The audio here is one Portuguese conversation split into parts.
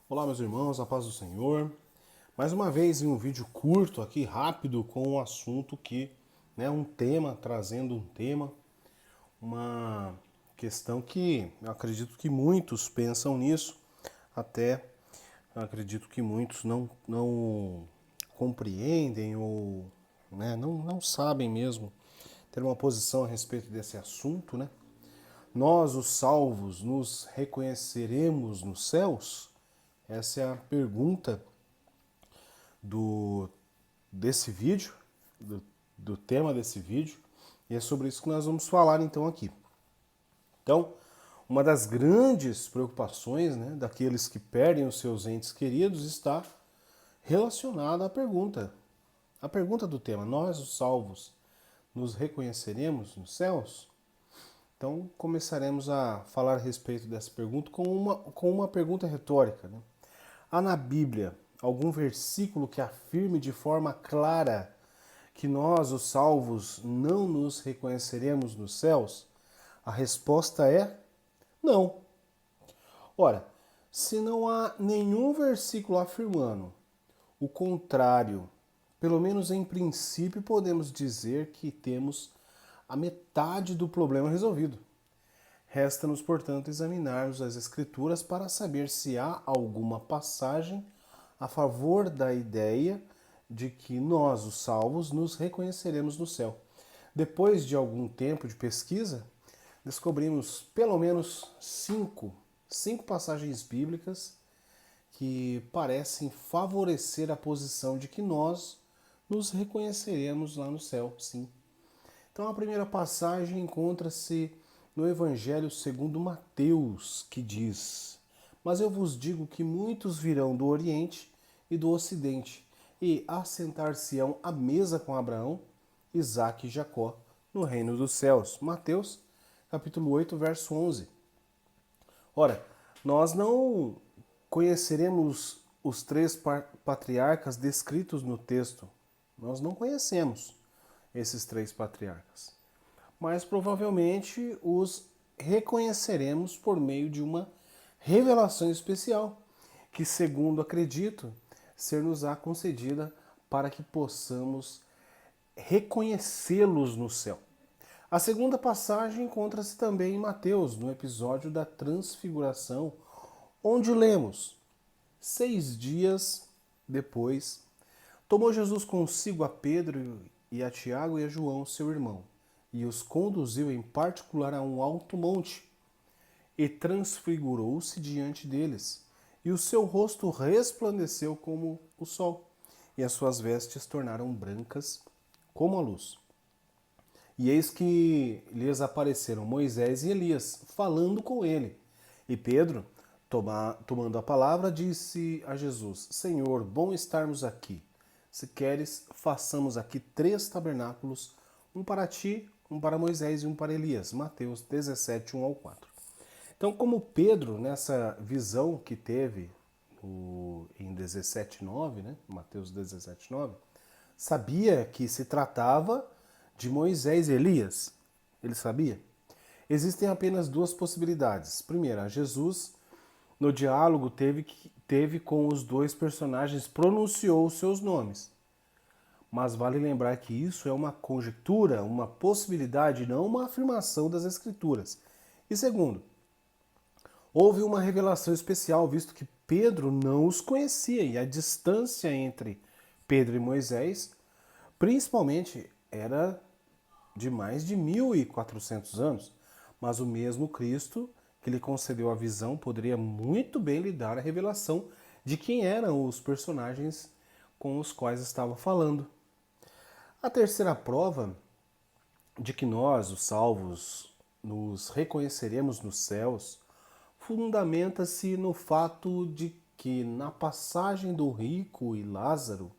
Olá, meus irmãos, a paz do Senhor. Mais uma vez em um vídeo curto aqui, rápido, com um assunto um tema, trazendo um tema, uma questão que eu acredito que muitos pensam nisso, até eu acredito que muitos não compreendem ou não sabem mesmo ter uma posição a respeito desse assunto, né? Nós, os salvos, nos reconheceremos nos céus? Essa é a pergunta do desse vídeo, do tema desse vídeo, e é sobre isso que nós vamos falar então aqui. Então, uma das grandes preocupações, daqueles que perdem os seus entes queridos está relacionada à pergunta do tema: nós, os salvos, nos reconheceremos nos céus? Então, começaremos a falar a respeito dessa pergunta com uma pergunta retórica, né? Há na Bíblia algum versículo que afirme de forma clara que nós, os salvos, não nos reconheceremos nos céus? A resposta é não. Ora, se não há nenhum versículo afirmando o contrário, pelo menos em princípio podemos dizer que temos a metade do problema resolvido. Resta-nos, portanto, examinarmos as Escrituras para saber se há alguma passagem a favor da ideia de que nós, os salvos, nos reconheceremos no céu. Depois de algum tempo de pesquisa, descobrimos pelo menos cinco passagens bíblicas que parecem favorecer a posição de que nós nos reconheceremos lá no céu, sim. Então a primeira passagem encontra-se no Evangelho segundo Mateus, que diz: Mas eu vos digo que muitos virão do Oriente e do Ocidente, e assentar-se-ão à mesa com Abraão, Isaque e Jacó, no reino dos céus. Mateus, capítulo 8, verso 11. Ora, nós não conheceremos os três patriarcas descritos no texto. Nós não conhecemos esses três patriarcas. Mas provavelmente os reconheceremos por meio de uma revelação especial, que, segundo acredito, ser-nos-á concedida para que possamos reconhecê-los no céu. A segunda passagem encontra-se também em Mateus, no episódio da Transfiguração, onde lemos: 6 dias depois, tomou Jesus consigo a Pedro e a Tiago e a João, seu irmão, e os conduziu em particular a um alto monte, e transfigurou-se diante deles, e o seu rosto resplandeceu como o sol, e as suas vestes tornaram brancas como a luz. E eis que lhes apareceram Moisés e Elias, falando com ele. E Pedro, tomando a palavra, disse a Jesus: Senhor, bom estarmos aqui. Se queres, façamos aqui 3 tabernáculos, um para ti, um para Moisés e um para Elias. Mateus 17, 1 ao 4. Então, como Pedro, nessa visão que teve em 17:9, Mateus 17:9, sabia que se tratava de Moisés e Elias. Ele sabia? Existem apenas 2 possibilidades. Primeira, Jesus, no diálogo, teve com os 2 personagens, pronunciou os seus nomes. Mas vale lembrar que isso é uma conjectura, uma possibilidade, não uma afirmação das Escrituras. E segundo, houve uma revelação especial, visto que Pedro não os conhecia, e a distância entre Pedro e Moisés, principalmente, era de mais de 1.400 anos. Mas o mesmo Cristo que lhe concedeu a visão poderia muito bem lhe dar a revelação de quem eram os personagens com os quais estava falando. A terceira prova de que nós, os salvos, nos reconheceremos nos céus, fundamenta-se no fato de que, na passagem do rico e Lázaro,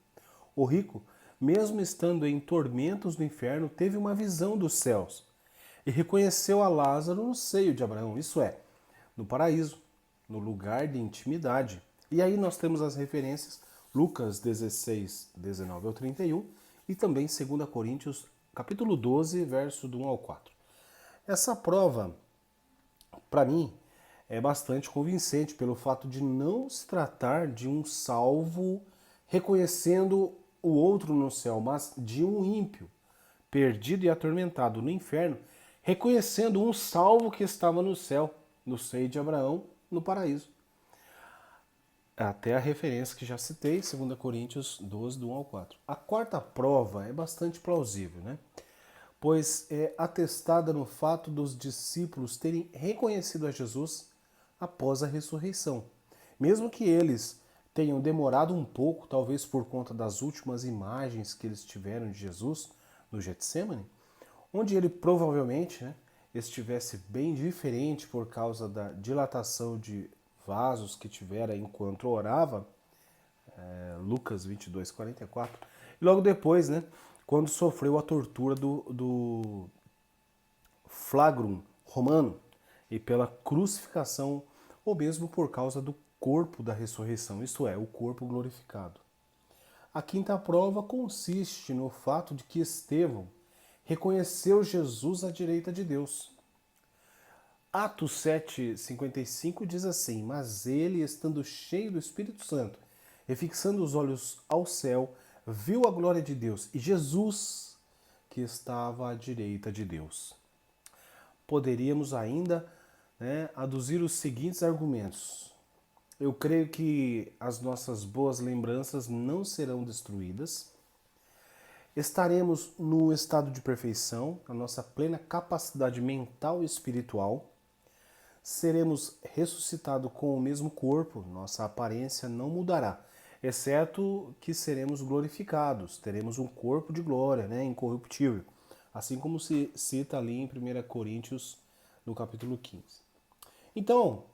o rico, mesmo estando em tormentos no inferno, teve uma visão dos céus e reconheceu a Lázaro no seio de Abraão, isso é, no paraíso, no lugar de intimidade. E aí nós temos as referências Lucas 16, 19 ao 31 e também 2 Coríntios capítulo 12, verso do 1 ao 4. Essa prova, para mim, é bastante convincente pelo fato de não se tratar de um salvo reconhecendo o outro no céu, mas de um ímpio, perdido e atormentado no inferno, reconhecendo um salvo que estava no céu, no seio de Abraão, no paraíso. Até a referência que já citei, 2 Coríntios 12, do 1 ao 4. A quarta prova é bastante plausível, né? Pois é atestada no fato dos discípulos terem reconhecido a Jesus após a ressurreição. Mesmo que eles tenham demorado um pouco, talvez por conta das últimas imagens que eles tiveram de Jesus no Getsemane, onde ele provavelmente, né, estivesse bem diferente por causa da dilatação de vasos que tivera enquanto orava, Lucas 22, 44. E logo depois, né, quando sofreu a tortura do flagrum romano e pela crucificação, ou mesmo por causa do corpo da ressurreição, isto é, o corpo glorificado. A quinta prova consiste no fato de que Estevão reconheceu Jesus à direita de Deus. Atos 7,55 diz assim: Mas ele, estando cheio do Espírito Santo, e fixando os olhos ao céu, viu a glória de Deus e Jesus, que estava à direita de Deus. Poderíamos ainda, né, aduzir os seguintes argumentos. Eu creio que as nossas boas lembranças não serão destruídas. Estaremos no estado de perfeição, a nossa plena capacidade mental e espiritual. Seremos ressuscitados com o mesmo corpo, nossa aparência não mudará, exceto que seremos glorificados, teremos um corpo de glória, né, incorruptível, assim como se cita ali em 1 Coríntios, no capítulo 15. Então,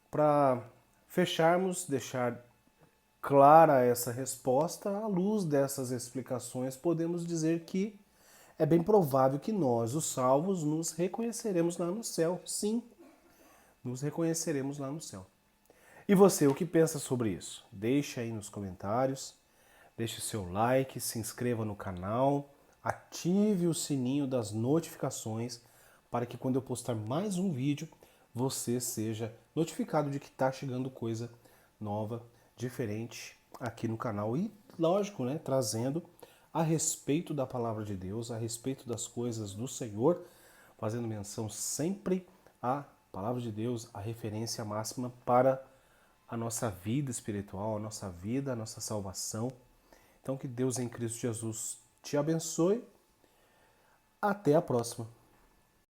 para fecharmos, deixar clara essa resposta, à luz dessas explicações, podemos dizer que é bem provável que nós, os salvos, nos reconheceremos lá no céu. Sim, nos reconheceremos lá no céu. E você, o que pensa sobre isso? Deixe aí nos comentários, deixe seu like, se inscreva no canal, ative o sininho das notificações para que quando eu postar mais um vídeo, você seja notificado de que está chegando coisa nova, diferente aqui no canal. E, lógico, né, trazendo a respeito da palavra de Deus, a respeito das coisas do Senhor, fazendo menção sempre à palavra de Deus, a referência máxima para a nossa vida espiritual, a nossa vida, a nossa salvação. Então que Deus em Cristo Jesus te abençoe. Até a próxima.